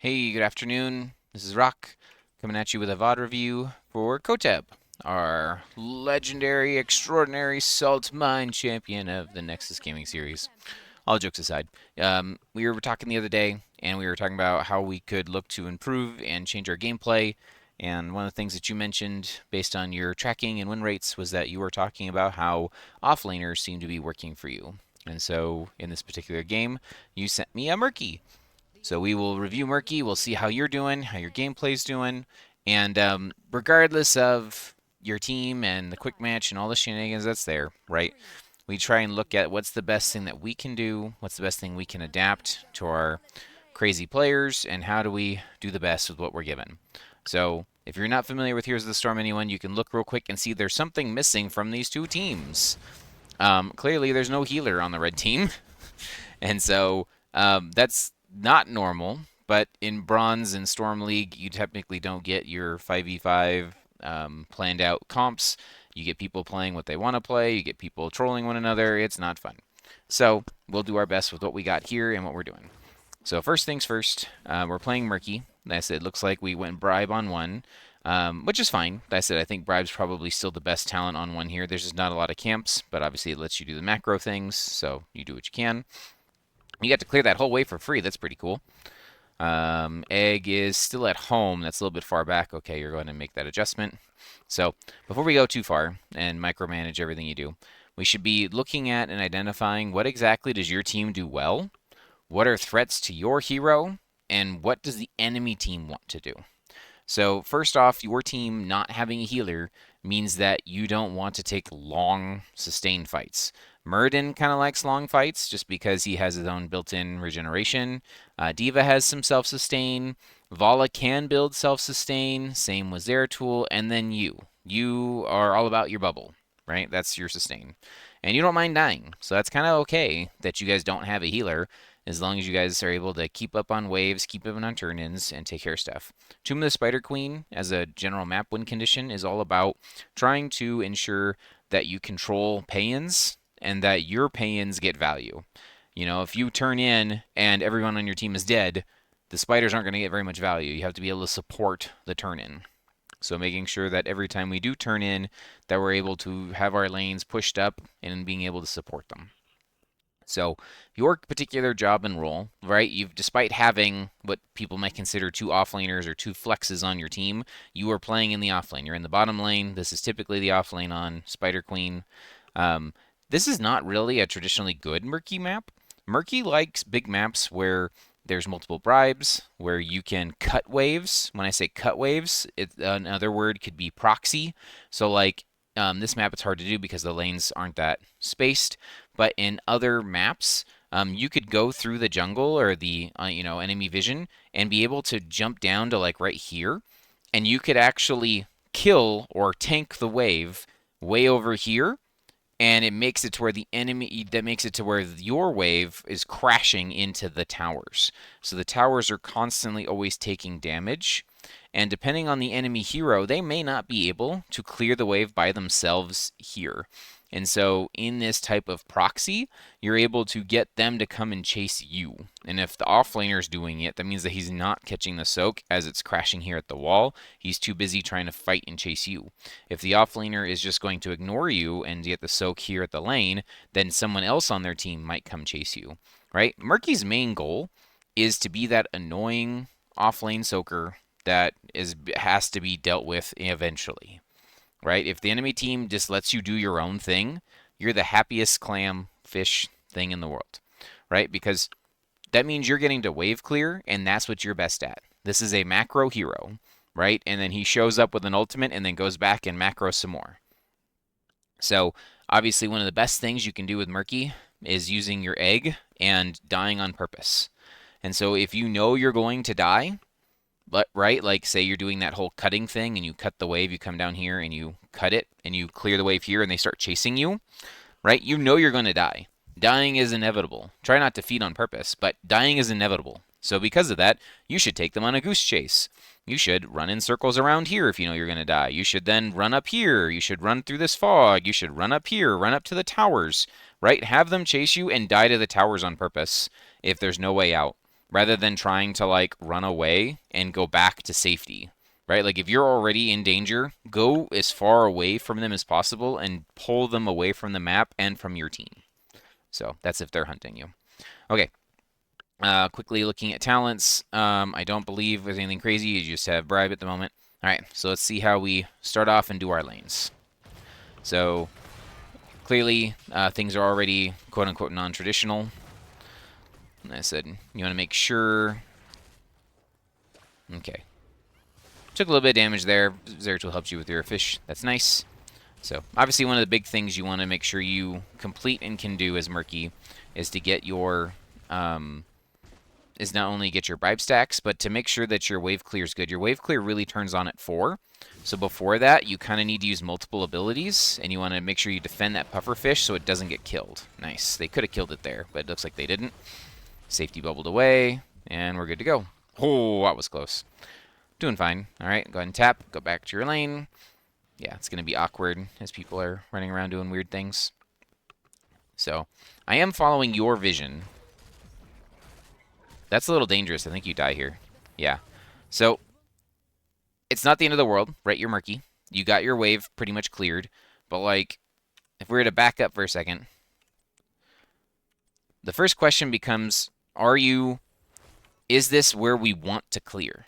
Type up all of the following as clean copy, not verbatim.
Hey, good afternoon. This is Rock coming at you with a VoD review for Kotteb, our legendary, extraordinary salt mine champion of the Nexus Gaming series. All jokes aside, we were talking the other day, and we were talking about how we could look to improve and change our gameplay. And one of the things that you mentioned, based on your tracking and win rates, was that you were talking about how offlaners seem to be working for you. And so, in this particular game, you sent me a Murky. So we will review Murky. We'll see how you're doing, how your gameplay's doing, and regardless of your team and the quick match and all the shenanigans that's there, right? We try and look at what's the best thing that we can do, what's the best thing we can adapt to our crazy players, and how do we do the best with what we're given. So if you're not familiar with Heroes of the Storm, anyone, you can look real quick and see there's something missing from these two teams. Clearly, there's no healer on the red team, and so that's not normal, but in Bronze and Storm League, you technically don't get your 5v5 planned out comps. You get people playing what they want to play, you get people trolling one another. It's not fun. So we'll do our best with what we got here and what we're doing. So first things first, we're playing Murky. Like I said, it looks like we went Bribe on one, which is fine. Like I said, I think Bribe's probably still the best talent on one here. There's just not a lot of camps, but obviously it lets you do the macro things, so you do what you can. You get to clear that whole way for free. That's pretty cool. Egg is still at home. That's a little bit far back. Okay, you're going to make that adjustment. So before we go too far and micromanage everything you do, we should be looking at and identifying what exactly does your team do well, what are threats to your hero, and what does the enemy team want to do. So first off, your team not having a healer means that you don't want to take long, sustained fights. Muradin kind of likes long fights just because he has his own built-in regeneration. D.Va has some self-sustain. Vala can build self-sustain. Same with Zeratul. And then you. You are all about your bubble, right? That's your sustain. And you don't mind dying. So that's kind of okay that you guys don't have a healer as long as you guys are able to keep up on waves, keep up on turn-ins, and take care of stuff. Tomb of the Spiderqueen, as a general map win condition, is all about trying to ensure that you control pay-ins and that your pay-ins get value. You know, if you turn in and everyone on your team is dead, the spiders aren't going to get very much value. You have to be able to support the turn-in. So making sure that every time we do turn in, that we're able to have our lanes pushed up and being able to support them. So your particular job and role, right? Despite having what people might consider two offlaners or two flexes on your team, you are playing in the offlane. You're in the bottom lane. This is typically the offlane on Spiderqueen. This is not really a traditionally good Murky map. Murky likes big maps where there's multiple bribes, where you can cut waves. When I say cut waves, another word could be proxy. So like this map, it's hard to do because the lanes aren't that spaced. But in other maps, you could go through the jungle or the enemy vision and be able to jump down to like right here, and you could actually kill or tank the wave way over here, and it makes it to where your wave is crashing into the towers. So the towers are constantly always taking damage. And depending on the enemy hero, they may not be able to clear the wave by themselves here. And so in this type of proxy, you're able to get them to come and chase you. And if the offlaner is doing it, that means that he's not catching the soak as it's crashing here at the wall. He's too busy trying to fight and chase you. If the offlaner is just going to ignore you and get the soak here at the lane, then someone else on their team might come chase you, right? Murky's main goal is to be that annoying offlane soaker that has to be dealt with eventually, right? If the enemy team just lets you do your own thing, you're the happiest clam fish thing in the world, right? Because that means you're getting to wave clear, and that's what you're best at. This is a macro hero, right? And then he shows up with an ultimate and then goes back and macro some more. So obviously one of the best things you can do with Murky is using your egg and dying on purpose. And so if you know you're going to die, right? Like say you're doing that whole cutting thing and you cut the wave, you come down here and you cut it and you clear the wave here and they start chasing you, right? You know you're going to die. Dying is inevitable. Try not to feed on purpose, but dying is inevitable. So because of that, you should take them on a goose chase. You should run in circles around here if you know you're going to die. You should then run up here. You should run through this fog. You should run up here, run up to the towers, right? Have them chase you and die to the towers on purpose if there's no way out. rather than trying to like run away and go back to safety, right? Like if you're already in danger, go as far away from them as possible and pull them away from the map and from your team. So that's if they're hunting you. Okay. Quickly looking at talents. I don't believe there's anything crazy. You just have bribe at the moment. All right, so let's see how we start off and do our lanes. So clearly, things are already quote-unquote non-traditional. I said you want to make sure. Okay. Took a little bit of damage there. Zeratul helps you with your fish. That's nice. So obviously one of the big things you want to make sure you complete and can do as Murky is to get your is not only get your bribe stacks, but to make sure that your wave clear is good. Your wave clear really turns on at 4. So before that, you kind of need to use multiple abilities, and you want to make sure you defend that pufferfish so it doesn't get killed. Nice. They could have killed it there, but it looks like they didn't. Safety bubbled away, and we're good to go. Oh, that was close. Doing fine. All right, go ahead and tap. Go back to your lane. Yeah, it's going to be awkward as people are running around doing weird things. So I am following your vision. That's a little dangerous. I think you die here. Yeah. So it's not the end of the world, right? You're Murky. You got your wave pretty much cleared. But, like, if we were to back up for a second, the first question becomes, is this where we want to clear?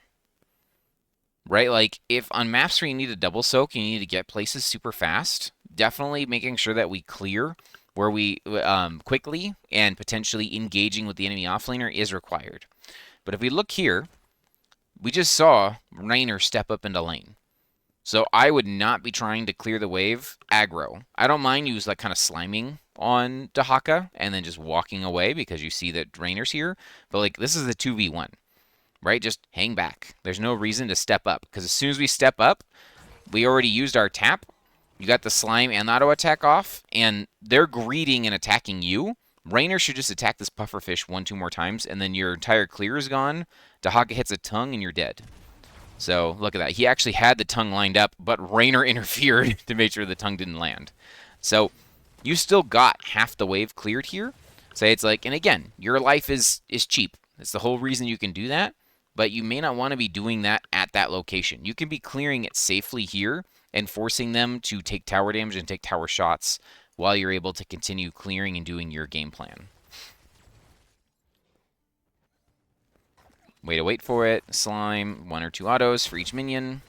Right? Like, if on maps where you need a double soak, you need to get places super fast, definitely making sure that we clear where we quickly and potentially engaging with the enemy offlaner is required. But if we look here, we just saw Raynor step up into lane. So I would not be trying to clear the wave aggro. I don't mind you like kind of sliming on Dahaka and then just walking away because you see that Raynor's here. But like this is the 2v1, right? Just hang back. There's no reason to step up because as soon as we step up, we already used our tap. You got the slime and the auto attack off, and they're greeting and attacking you. Raynor should just attack this pufferfish 1-2 more times, and then your entire clear is gone. Dahaka hits a tongue, and you're dead. So look at that. He actually had the tongue lined up, but Raynor interfered to make sure the tongue didn't land. So you still got half the wave cleared here. So it's like, and again, your life is cheap. That's the whole reason you can do that. But you may not want to be doing that at that location. You can be clearing it safely here and forcing them to take tower damage and take tower shots while you're able to continue clearing and doing your game plan. Way to wait for it. Slime, 1 or 2 autos for each minion.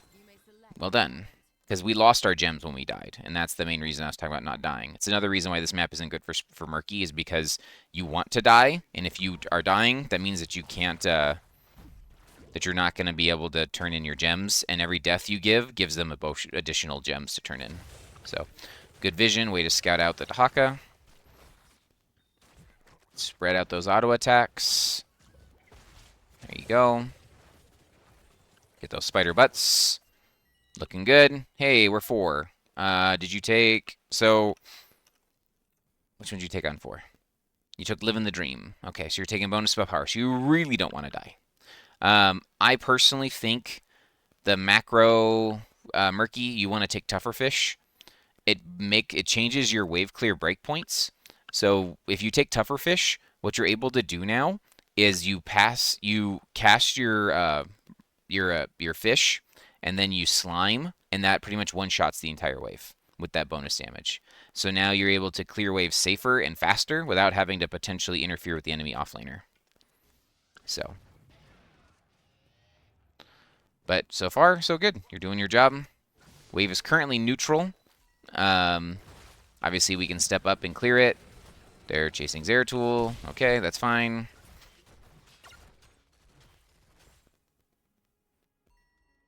Well done. Because we lost our gems when we died, and that's the main reason I was talking about not dying. It's another reason why this map isn't good for Murky is because you want to die, and if you are dying, that means that you can't, that you're not going to be able to turn in your gems, and every death you give gives them additional gems to turn in. So, good vision, way to scout out the Dahaka. Spread out those auto attacks. There you go. Get those spider butts. Looking good. Hey, we're 4. Did you take... So, which one did you take on 4? You took Live in the Dream. Okay, so you're taking bonus spell power, so you really don't want to die. I personally think the macro Murky, you want to take Tougher Fish. It changes your wave clear breakpoints. So if you take Tougher Fish, what you're able to do now is you cast your fish, and then you slime, and that pretty much one-shots the entire wave with that bonus damage. So now you're able to clear waves safer and faster without having to potentially interfere with the enemy offlaner. So, but so far, so good. You're doing your job. Wave is currently neutral. Obviously, we can step up and clear it. They're chasing Zeratul. Okay, that's fine.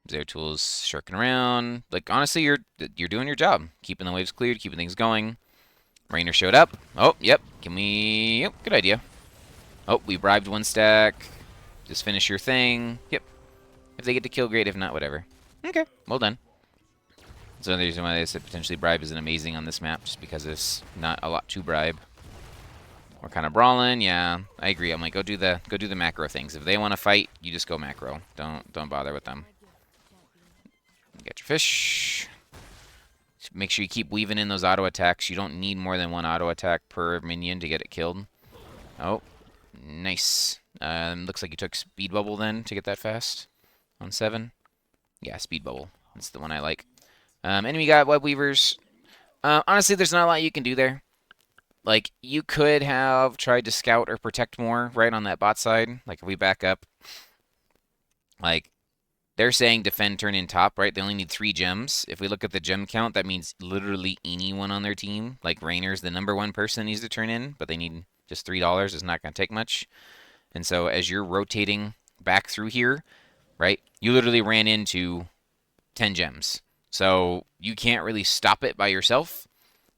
Zeratul's shirking around. Like, honestly, you're doing your job. Keeping the waves cleared, keeping things going. Raynor showed up. Oh, yep. Yep, good idea. Oh, we bribed 1 stack. Just finish your thing. Yep. If they get to kill, great. If not, whatever. Okay, well done. That's another reason why I said potentially bribe isn't amazing on this map, just because there's not a lot to bribe. We're kind of brawling. Yeah, I agree. I'm like, go do the macro things. If they want to fight, you just go macro. Don't bother with them. Get your fish. Make sure you keep weaving in those auto attacks. You don't need more than 1 auto attack per minion to get it killed. Oh, nice. Looks like you took Speed Bubble then to get that fast on 7. Yeah, Speed Bubble. That's the one I like. Enemy got Web Weavers. Honestly, there's not a lot you can do there. Like, you could have tried to scout or protect more right on that bot side. Like, if we back up, like, they're saying defend turn in top, right? They only need 3 gems. If we look at the gem count, that means literally anyone on their team. Like, Rainer's the #1 person that needs to turn in, but they need just $3. It's not going to take much. And so as you're rotating back through here, right, you literally ran into 10 gems. So you can't really stop it by yourself,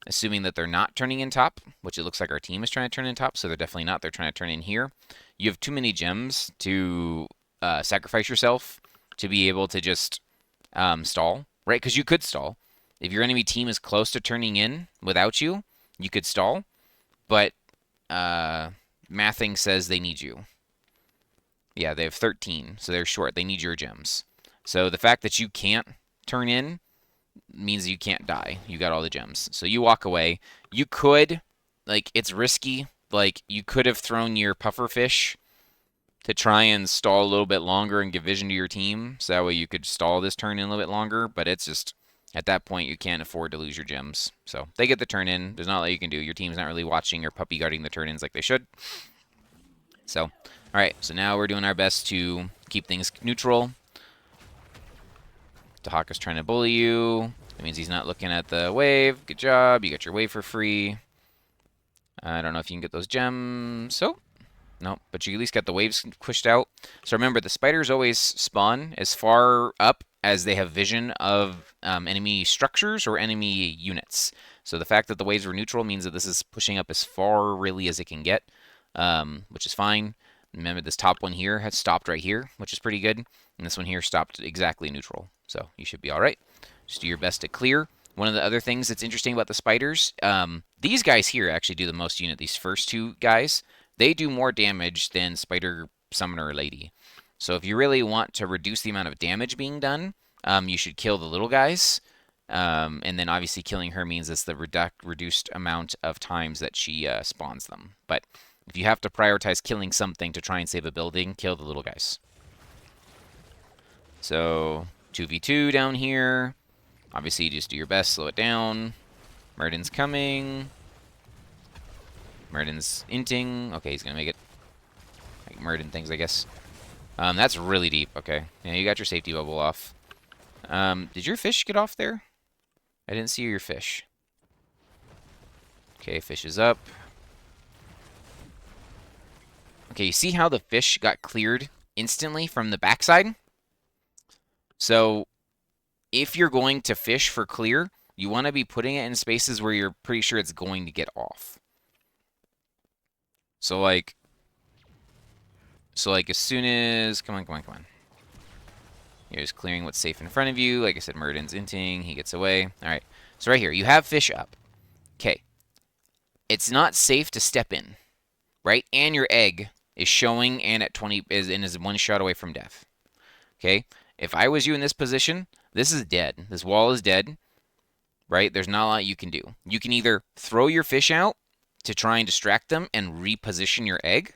assuming that they're not turning in top, which it looks like our team is trying to turn in top, so they're definitely not. They're trying to turn in here. You have too many gems to sacrifice yourself to be able to just stall, right? Because you could stall. If your enemy team is close to turning in without you, you could stall, but mathing says they need you. Yeah, they have 13, so they're short. They need your gems. So the fact that you can't turn in means you can't die. You got all the gems. So you walk away. You could, like, it's risky. Like, you could have thrown your pufferfish to try and stall a little bit longer and give vision to your team. So that way you could stall this turn in a little bit longer. But it's just, at that point, you can't afford to lose your gems. So they get the turn in. There's not a lot you can do. Your team's not really watching or puppy guarding the turn ins like they should. So, all right. So now we're doing our best to keep things neutral. Tahaka's trying to bully you. That means he's not looking at the wave. Good job. You got your wave for free. I don't know if you can get those gems. So, no, but you at least got the waves pushed out. So remember, the spiders always spawn as far up as they have vision of enemy structures or enemy units. So the fact that the waves were neutral means that this is pushing up as far really as it can get, which is fine. Remember, this top one here has stopped right here, which is pretty good. And this one here stopped exactly neutral. So you should be all right. Just do your best to clear. One of the other things that's interesting about the spiders, these guys here actually do the most unit. These first 2 guys, they do more damage than Spider Summoner Lady. So if you really want to reduce the amount of damage being done, you should kill the little guys. And then obviously killing her means it's the reduced amount of times that she spawns them. But if you have to prioritize killing something to try and save a building, kill the little guys. So 2v2 down here. Obviously, you just do your best, slow it down. Murden's coming. Murden's inting. Okay, he's going to make it. Like Murden things, I guess. That's really deep. Okay. Yeah, you got your safety bubble off. Did your fish get off there? I didn't see your fish. Okay, fish is up. Okay, you see how the fish got cleared instantly from the backside? So, if you're going to fish for clear, you want to be putting it in spaces where you're pretty sure it's going to get off. So like as soon as, come on. You're just clearing what's safe in front of you. Like I said, Murden's inting, he gets away. All right, so right here, you have fish up. Okay, it's not safe to step in, right? And your egg is showing and at 20 is 1 shot away from death. Okay, if I was you in this position, this is dead. This wall is dead, right? There's not a lot you can do. You can either throw your fish out to try and distract them and reposition your egg,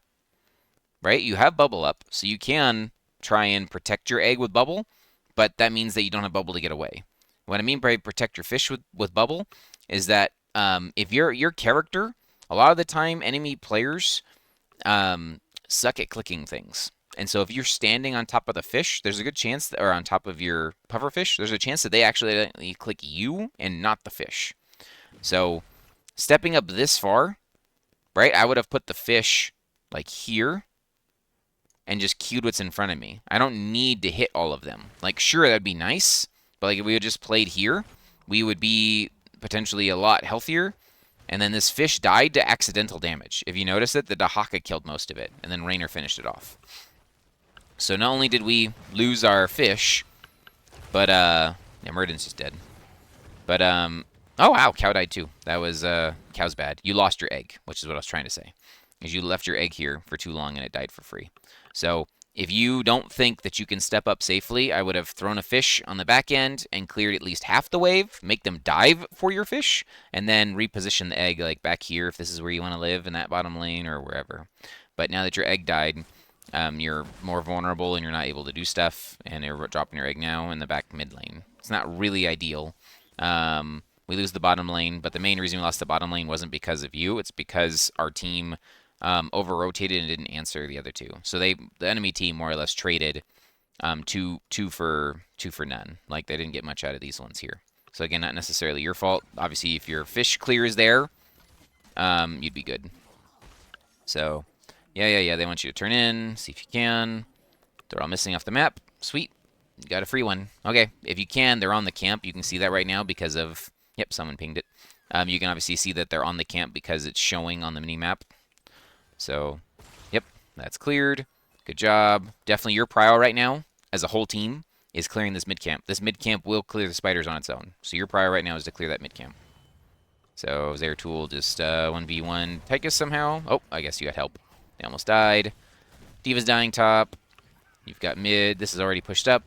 right? You have bubble up, so you can try and protect your egg with bubble, but that means that you don't have bubble to get away. What I mean by protect your fish with bubble is that if your character, a lot of the time enemy players suck at clicking things. And so if you're standing on top of the fish, there's a good chance that, or on top of your pufferfish, there's a chance that they actually click you and not the fish. So stepping up this far, right, I would have put the fish like here and just queued what's in front of me. I don't need to hit all of them. Like, sure, that'd be nice, but like if we had just played here, we would be potentially a lot healthier. And then this fish died to accidental damage. If you notice it, the Dahaka killed most of it, and then Rainer finished it off. So not only did we lose our fish, but, yeah, Murden's just dead. But, oh wow, cow died too. That was, cow's bad. You lost your egg, which is what I was trying to say. Because you left your egg here for too long and it died for free. So if you don't think that you can step up safely, I would have thrown a fish on the back end and cleared at least half the wave, make them dive for your fish, and then reposition the egg like back here if this is where you want to live in that bottom lane or wherever. But now that your egg died, you're more vulnerable and you're not able to do stuff, and you're dropping your egg now in the back mid lane. It's not really ideal. We lose the bottom lane, but the main reason we lost the bottom lane wasn't because of you. It's because our team over-rotated and didn't answer the other two. So the enemy team more or less traded two for none. Like, they didn't get much out of these ones here. So again, not necessarily your fault. Obviously, if your fish clears there, you'd be good. So, yeah. They want you to turn in, see if you can. They're all missing off the map. Sweet. You got a free one. Okay, if you can, they're on the camp. You can see that right now because of... Yep, someone pinged it. You can obviously see that they're on the camp because it's showing on the mini-map. So, yep, that's cleared. Good job. Definitely your prio right now, as a whole team, is clearing this mid-camp. This mid-camp will clear the spiders on its own. So your prio right now is to clear that mid-camp. So Zeratul just 1v1 Tychus somehow. Oh, I guess you got help. They almost died. D.Va's dying top. You've got mid. This is already pushed up.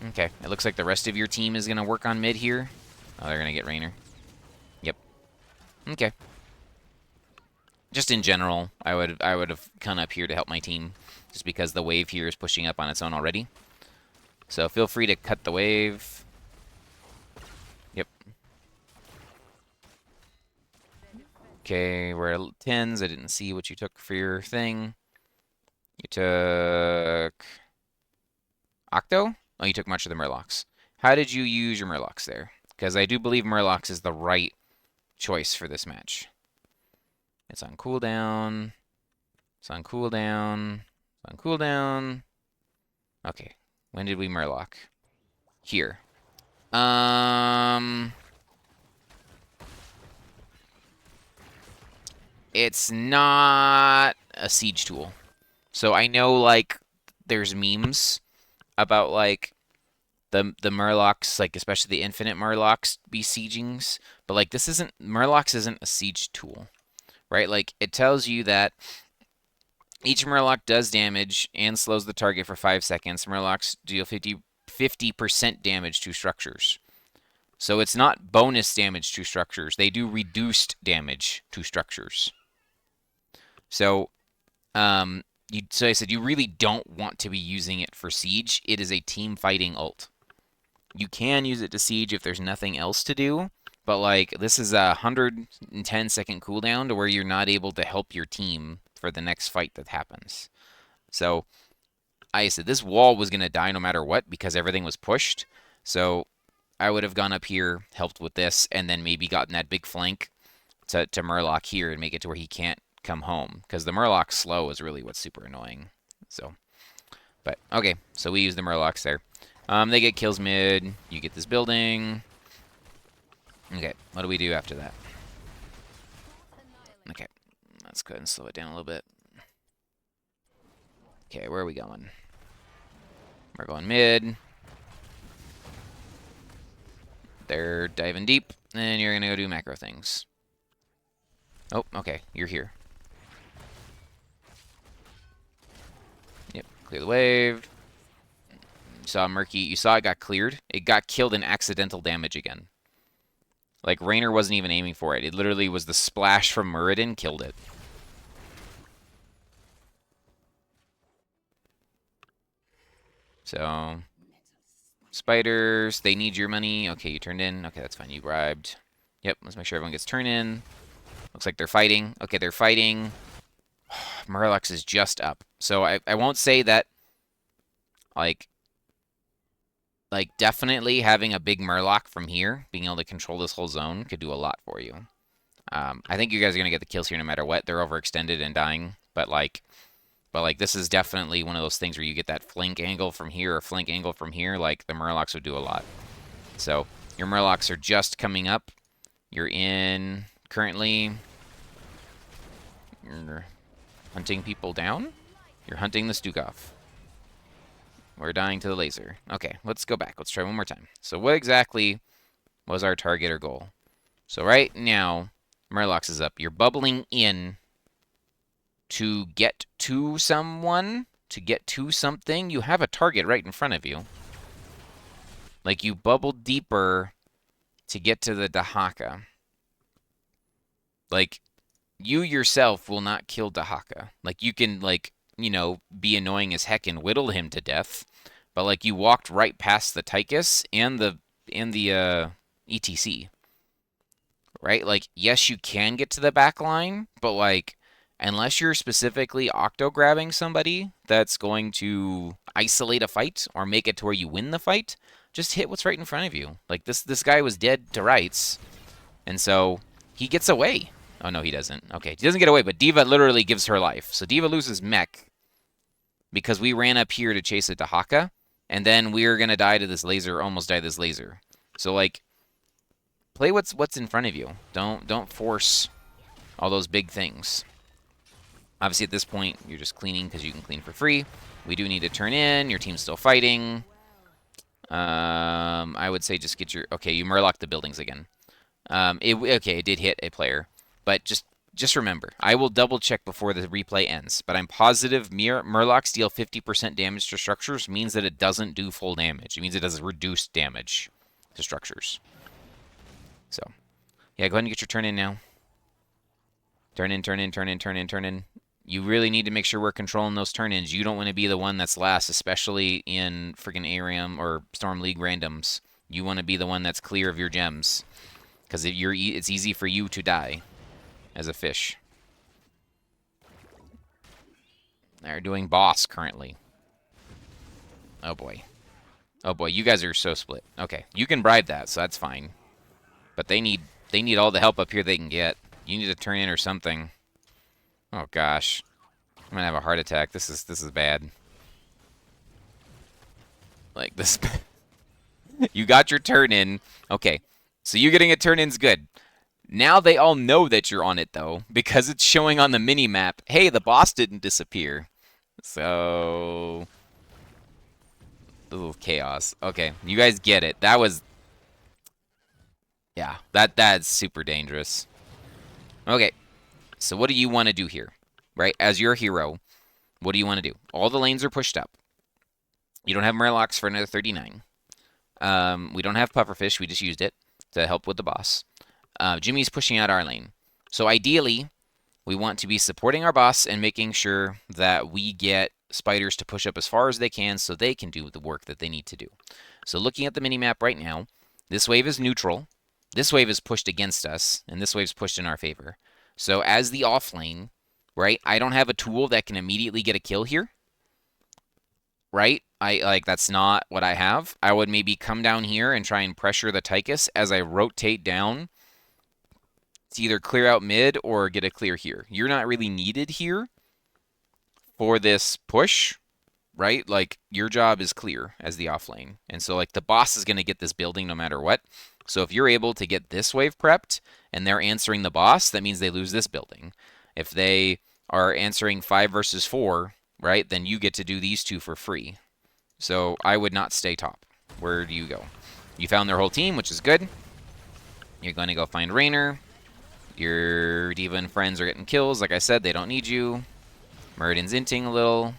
Okay, it looks like the rest of your team is going to work on mid here. Oh, they're going to get Raynor. Yep. Okay. Just in general, I would have come up here to help my team, just because the wave here is pushing up on its own already. So feel free to cut the wave. Yep. Okay, we're at 10s. I didn't see what you took for your thing. You took... Octo? Oh, you took much of the Murlocs. How did you use your Murlocs there? Because I do believe Murlocs is the right choice for this match. It's on cooldown. It's on cooldown. It's on cooldown. Okay. When did we Murloc? Here. It's not a siege tool. So I know, like, there's memes about, like, the Murlocs, like, especially the infinite Murlocs be siegings. But, like, this isn't... Murlocs isn't a siege tool. Right? Like, it tells you that each Murloc does damage and slows the target for 5 seconds. Murlocs deal 50% damage to structures. So it's not bonus damage to structures. They do reduced damage to structures. So, so I said you really don't want to be using it for siege. It is a team fighting ult. You can use it to siege if there's nothing else to do. But, like, this is a 110-second cooldown to where you're not able to help your team for the next fight that happens. So, I said this wall was going to die no matter what because everything was pushed. So, I would have gone up here, helped with this, and then maybe gotten that big flank to Murloc here and make it to where he can't come home. Because the Murloc slow is really what's super annoying. So, but, okay. So, we use the Murlocs there. They get kills mid. You get this building. Okay, what do we do after that? Okay, let's go ahead and slow it down a little bit. Okay, where are we going? We're going mid. They're diving deep, and you're going to go do macro things. Oh, okay, you're here. Yep, clear the wave. You saw Murky. You saw it got cleared. It got killed in accidental damage again. Like, Raynor wasn't even aiming for it. It literally was the splash from Muradin killed it. So, spiders, they need your money. Okay, you turned in. Okay, that's fine. You bribed. Yep, let's make sure everyone gets turned in. Looks like they're fighting. Okay, they're fighting. Murlocs is just up. So I won't say that, like, definitely having a big Murloc from here, being able to control this whole zone, could do a lot for you. I think you guys are going to get the kills here no matter what. They're overextended and dying. But this is definitely one of those things where you get that flank angle from here or flank angle from here. Like, the Murlocs would do a lot. So, your Murlocs are just coming up. You're in, currently, you're hunting people down. You're hunting the Stukov. We're dying to the laser. Okay, let's go back. Let's try one more time. So what exactly was our target or goal? So right now, Murlocs is up. You're bubbling in to get to someone, to get to something. You have a target right in front of you. Like, you bubble deeper to get to the Dahaka. Like, you yourself will not kill Dahaka. Like, you can, like, you know, be annoying as heck and whittle him to death. But like you walked right past the Tychus and the ETC, right? Like yes, you can get to the back line, but like unless you're specifically octo grabbing somebody that's going to isolate a fight or make it to where you win the fight, just hit what's right in front of you. Like this guy was dead to rights, and so he gets away. Oh no, he doesn't. Okay, he doesn't get away, but D.Va literally gives her life. So D.Va loses mech because we ran up here to chase a Dahaka, and then we're gonna die to this laser, almost die to this laser. So like, play what's in front of you. Don't force all those big things. Obviously, at this point, you're just cleaning because you can clean for free. We do need to turn in. Your team's still fighting. I would say just get your... Okay, you murlocked the buildings again. Okay, it did hit a player. But just remember, I will double check before the replay ends. But I'm positive murlocs deal 50% damage to structures means that it doesn't do full damage. It means it does reduced damage to structures. So, yeah, go ahead and get your turn in now. Turn in, turn in, turn in, turn in, turn in. You really need to make sure we're controlling those turn-ins. You don't want to be the one that's last, especially in friggin' ARAM or Storm League randoms. You want to be the one that's clear of your gems, because it's easy for you to die as a fish. They're doing boss currently. Oh boy. Oh boy, you guys are so split. Okay, you can bribe that, so that's fine. But they need all the help up here they can get. You need to turn in or something. Oh gosh, I'm gonna have a heart attack. This is bad. Like this. You got your turn in. Okay, so you getting a turn in's good. Now they all know that you're on it though, because it's showing on the mini map. Hey, the boss didn't disappear. So a little chaos. Okay, you guys get it. That was, yeah, that's super dangerous. Okay. So what do you want to do here, right? As your hero, what do you want to do? All the lanes are pushed up. You don't have Murlocs for another 39. We don't have Pufferfish. We just used it to help with the boss. Jimmy's pushing out our lane. So ideally, we want to be supporting our boss and making sure that we get spiders to push up as far as they can so they can do the work that they need to do. So looking at the minimap right now, this wave is neutral. This wave is pushed against us, and this wave's pushed in our favor. So as the off lane, right, I don't have a tool that can immediately get a kill here, right? That's not what I have. I would maybe come down here and try and pressure the Tychus as I rotate down to either clear out mid or get a clear here. You're not really needed here for this push, right? Like, your job is clear as the off lane. And so, like, the boss is going to get this building no matter what. So if you're able to get this wave prepped and they're answering the boss, that means they lose this building. If they are answering 5 versus 4, right, then you get to do these two for free. So I would not stay top. Where do you go? You found their whole team, which is good. You're going to go find Raynor. Your D.Va and friends are getting kills. Like I said, they don't need you. Muradin's inting a little.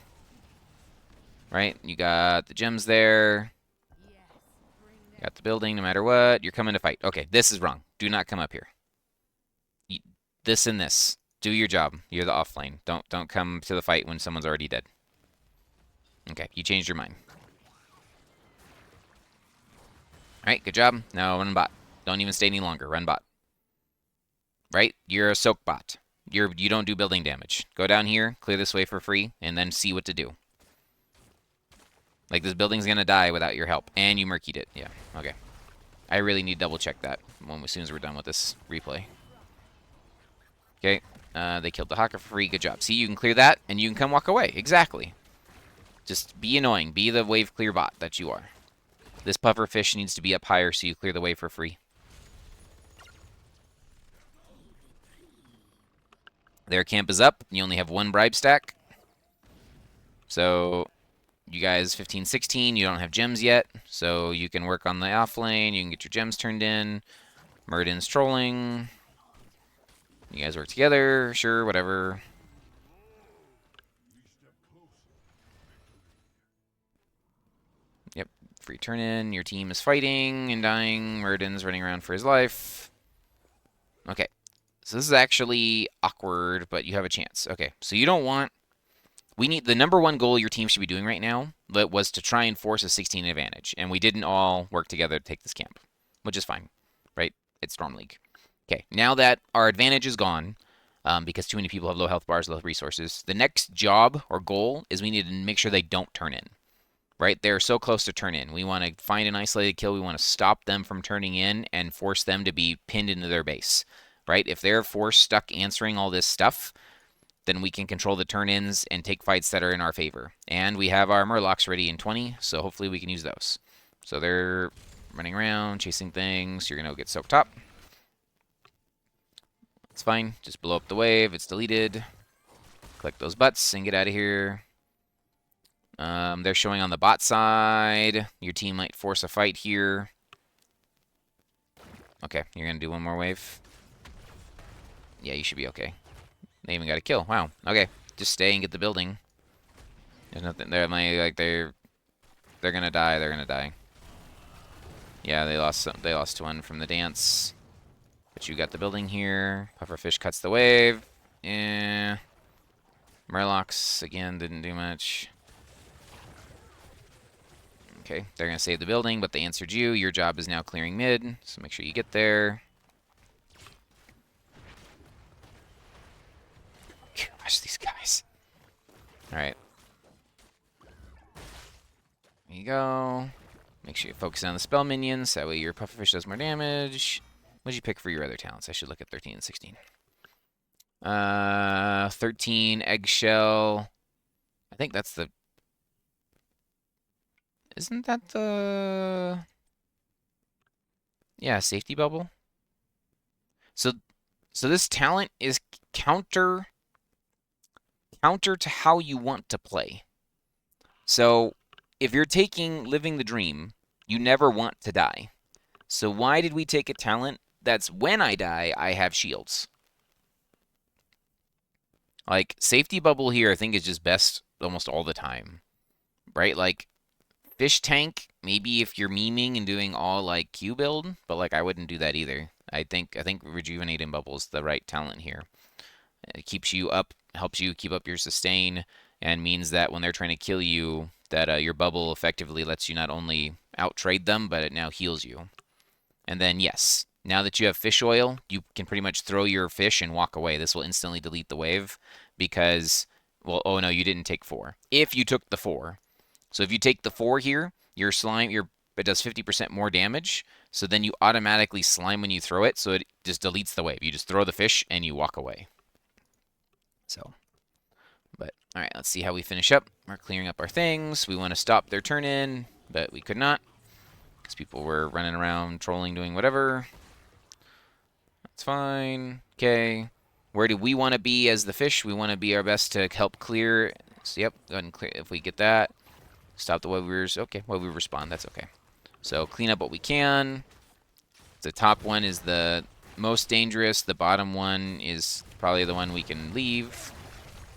Right? You got the gems there. You got the building no matter what. You're coming to fight. Okay, this is wrong. Do not come up here. This and this. Do your job. You're the off lane. Don't come to the fight when someone's already dead. Okay, you changed your mind. Alright, good job. Now run bot. Don't even stay any longer. Run bot. Right? You're a soak bot. You don't do building damage. Go down here, clear this way for free, and then see what to do. Like, this building's gonna die without your help. And you murkied it. Yeah, okay. I really need to double check that as soon as we're done with this replay. Okay, they killed the Haka for free. Good job. See, you can clear that, and you can come walk away. Exactly. Just be annoying. Be the wave clear bot that you are. This puffer fish needs to be up higher so you clear the way for free. Their camp is up. You only have one bribe stack. So you guys 15, 16, you don't have gems yet. So you can work on the off lane. You can get your gems turned in. Muradin's trolling. You guys work together. Sure, whatever. Yep, free turn in. Your team is fighting and dying. Muradin's running around for his life. Okay. So this is actually awkward, but you have a chance. Okay, so you don't want we need the number one goal your team should be doing right now was to try and force a 16 advantage, and we didn't all work together to take this camp, which is fine, right? It's Storm League. Okay, now that our advantage is gone, because too many people have low health bars, low resources, the next job or goal is we need to make sure they don't turn in, right? They're so close to turn in. We want to find an isolated kill. We want to stop them from turning in and force them to be pinned into their base, right? If they're forced stuck answering all this stuff, then we can control the turn-ins and take fights that are in our favor. And we have our Murlocs ready in 20, so hopefully we can use those. So they're running around, chasing things. You're going to get soaked up. It's fine. Just blow up the wave. It's deleted. Collect those butts and get out of here. They're showing on the bot side. Your team might force a fight here. Okay, you're going to do one more wave. Yeah, you should be okay. They even got a kill. Wow. Okay, just stay and get the building. There's nothing there. Like they're gonna die. They're gonna die. Yeah, they lost one from the dance. But you got the building here. Pufferfish cuts the wave. Yeah. Murlocs again didn't do much. Okay, they're gonna save the building, but they answered you. Your job is now clearing mid, so make sure you get there. Gosh, these guys. Alright. There you go. Make sure you focus on the spell minions. That way your pufferfish does more damage. What did you pick for your other talents? I should look at 13 and 16. 13 eggshell. I think that's the... Isn't that the... Yeah, safety bubble. So this talent is counter to how you want to play. So if you're taking Living the Dream, you never want to die. So why did we take a talent that's when I die, I have shields? Like, Safety Bubble here I think is just best almost all the time. Right? Like, Fish Tank, maybe if you're memeing and doing all, like, Q build, but, like, I wouldn't do that either. I think Rejuvenating Bubble is the right talent here. It keeps you up, helps you keep up your sustain, and means that when they're trying to kill you, that your bubble effectively lets you not only out-trade them, but it now heals you. And then, yes, now that you have fish oil, you can pretty much throw your fish and walk away. This will instantly delete the wave because, well, oh no, you didn't take 4. If you took the 4. So if you take the 4 here, your slime, it does 50% more damage. So then you automatically slime when you throw it, so it just deletes the wave. You just throw the fish and you walk away. So, but, alright, let's see how we finish up. We're clearing up our things. We want to stop their turn in, but we could not. Because people were running around, trolling, doing whatever. That's fine. Okay. Where do we want to be as the fish? We want to be our best to help clear. So, yep, go ahead and clear. If we get that, stop the web weavers. Okay, web weaver spawn. That's okay. So, clean up what we can. The top one is the most dangerous. The bottom one is probably the one we can leave.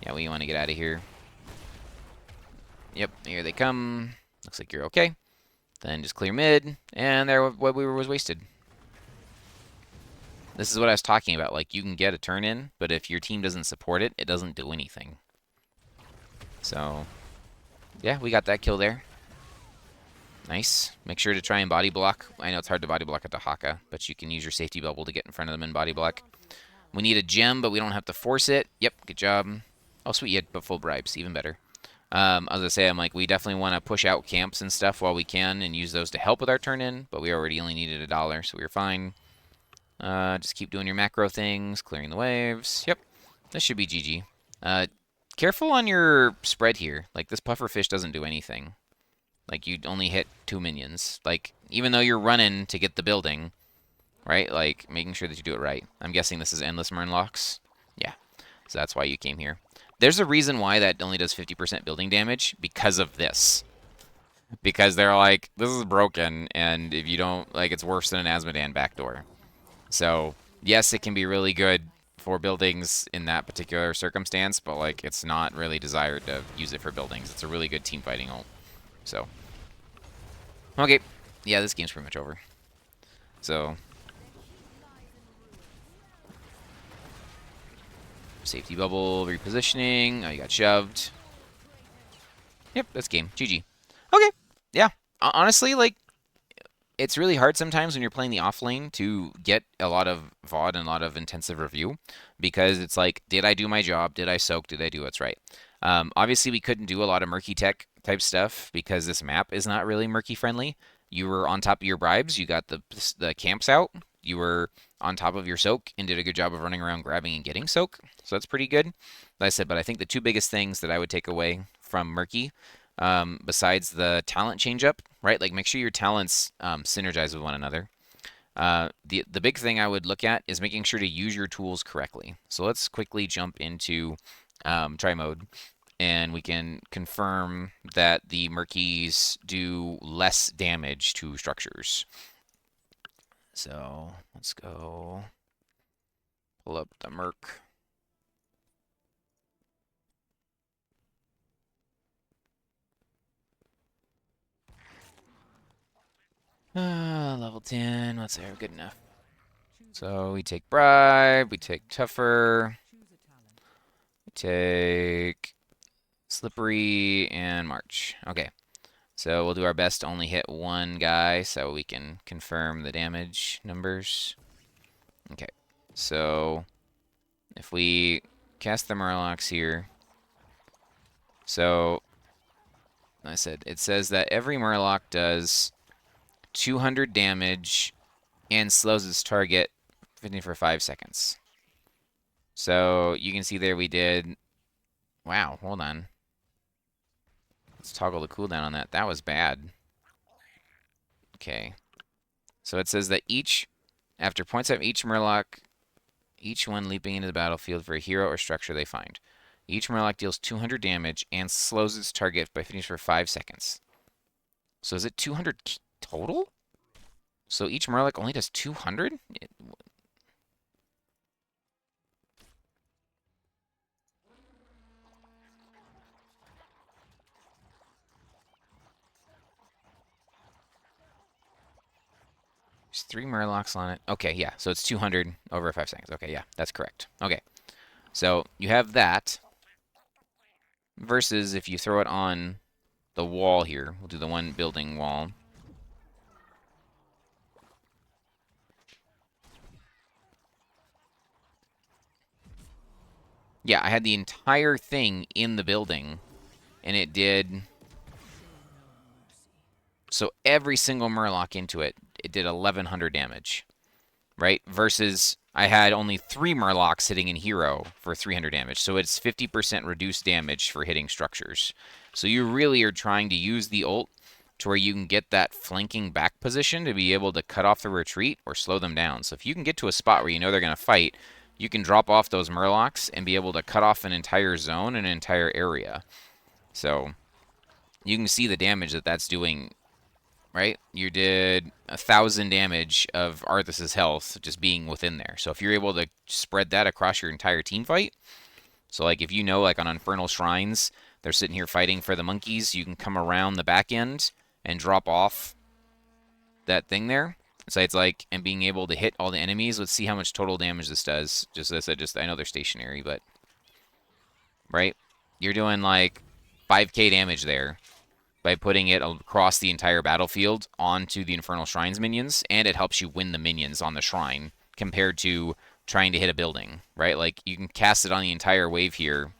Yeah, we want to get out of here. Yep, here they come. Looks like you're okay. Then just clear mid, and there web weaver was wasted. This is what I was talking about. Like, you can get a turn in, but if your team doesn't support it, it doesn't do anything. So, yeah, we got that kill there. Nice. Make sure to try and body block. I know it's hard to body block at the Haka, but you can use your safety bubble to get in front of them and body block. We need a gem, but we don't have to force it. Yep, good job. Oh, sweet, you had full bribes. Even better. As I say, I'm like, we definitely want to push out camps and stuff while we can and use those to help with our turn-in, but we already only needed $1, so we were fine. Just keep doing your macro things, clearing the waves. Yep, this should be GG. Careful on your spread here. Like, this pufferfish doesn't do anything. Like, you only hit 2 minions. Like, even though you're running to get the building, right? Like, making sure that you do it right. I'm guessing this is endless Murlocs. Yeah, so that's why you came here. There's a reason why that only does 50% building damage, because of this. Because they're like, this is broken, and if you don't, like, it's worse than an Asmodan backdoor. So, yes, it can be really good for buildings in that particular circumstance, but, like, it's not really desired to use it for buildings. It's a really good team fighting ult. So, okay. Yeah, this game's pretty much over. So, safety bubble, repositioning. Oh, you got shoved. Yep, that's game. GG. Okay. Yeah. Honestly, like, it's really hard sometimes when you're playing the off lane to get a lot of VoD and a lot of intensive review because it's like, did I do my job? Did I soak? Did I do what's right? Obviously, we couldn't do a lot of murky tech type stuff because this map is not really murky friendly. You were on top of your bribes. You got the camps out. You were on top of your soak and did a good job of running around grabbing and getting soak. So that's pretty good. Like I said, but I think the two biggest things that I would take away from murky besides the talent change up, right? Like make sure your talents synergize with one another. The big thing I would look at is making sure to use your tools correctly. So let's quickly jump into try mode, and we can confirm that the Murkies do less damage to structures. So let's go pull up the Merc. Level 10, let's say we're good enough. So we take Bribe, we take Tougher, we take Slippery, and March. Okay, so we'll do our best to only hit one guy so we can confirm the damage numbers. Okay, so if we cast the Murlocs here, so I said it says that every Murloc does 200 damage and slows its target 50 for 5 seconds. So you can see there we did. Wow, hold on. Let's toggle the cooldown on that. That was bad. Okay. So it says that after points of each Murloc, each one leaping into the battlefield for a hero or structure they find. Each Murloc deals 200 damage and slows its target by finishing for 5 seconds. So is it 200 total? So each Murloc only does 200? There's 3 Murlocs on it. Okay, yeah, so it's 200 over 5 seconds. Okay, yeah, that's correct. Okay, so you have that versus if you throw it on the wall here. We'll do the one building wall. Yeah, I had the entire thing in the building, and it did. So every single Murloc into it, it did 1100 damage, right? Versus I had only 3 Murlocs hitting in hero for 300 damage. So it's 50% reduced damage for hitting structures. So you really are trying to use the ult to where you can get that flanking back position to be able to cut off the retreat or slow them down. So if you can get to a spot where you know they're going to fight, you can drop off those Murlocs and be able to cut off an entire zone, an entire area. So you can see the damage that that's doing, right? You did 1,000 damage of Arthas's health just being within there. So if you're able to spread that across your entire team fight, so like if you know like on Infernal Shrines, they're sitting here fighting for the monkeys, you can come around the back end and drop off that thing there. So it's like, and being able to hit all the enemies. Let's see how much total damage this does. Just as I know they're stationary, but right, you're doing like 5k damage there by putting it across the entire battlefield onto the Infernal Shrines minions, and it helps you win the minions on the shrine compared to trying to hit a building, right? Like you can cast it on the entire wave here,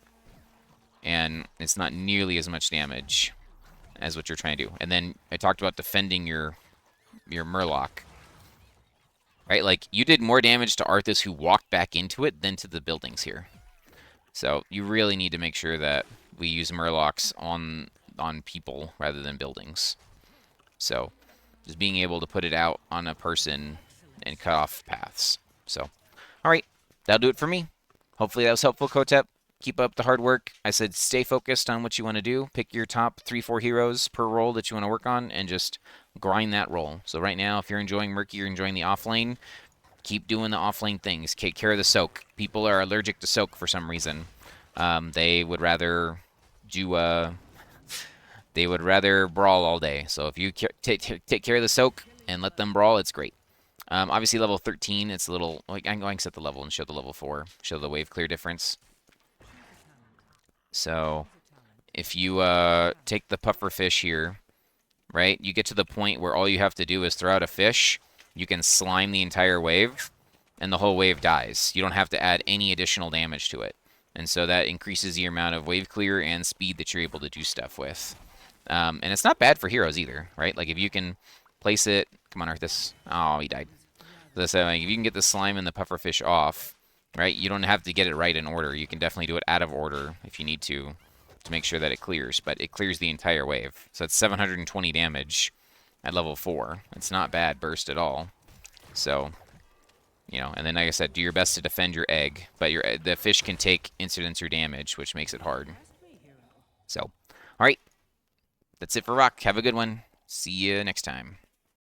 and it's not nearly as much damage as what you're trying to do. And then I talked about defending your Murloc. Right, like you did more damage to Arthas who walked back into it than to the buildings here. So you really need to make sure that we use Murlocs on people rather than buildings. So just being able to put it out on a person and cut off paths. So, all right, that'll do it for me. Hopefully that was helpful, Kotteb. Keep up the hard work. I said stay focused on what you want to do. Pick your top 3-4 heroes per role that you want to work on and just grind that role. So right now, if you're enjoying Murky, you're enjoying the offlane, keep doing the offlane things. Take care of the soak. People are allergic to soak for some reason. They would rather do they would rather brawl all day. So if you take care of the soak and let them brawl, it's great. Obviously, level 13, it's a little. Like, I can set the level and show the level 4, show the wave clear difference. So if you take the puffer fish here, right, you get to the point where all you have to do is throw out a fish. You can slime the entire wave, and the whole wave dies. You don't have to add any additional damage to it. And so that increases the amount of wave clear and speed that you're able to do stuff with. And it's not bad for heroes either, right? Like if you can place it... Come on, Arthas. Oh, he died. So if you can get the slime and the pufferfish off, right, you don't have to get it right in order. You can definitely do it out of order if you need to make sure that it clears. But it clears the entire wave. So it's 720 damage at level 4. It's not bad burst at all. So, you know, and then like I said, do your best to defend your egg. But the fish can take incidents or damage, which makes it hard. So, all right. That's it for Rock. Have a good one. See you next time.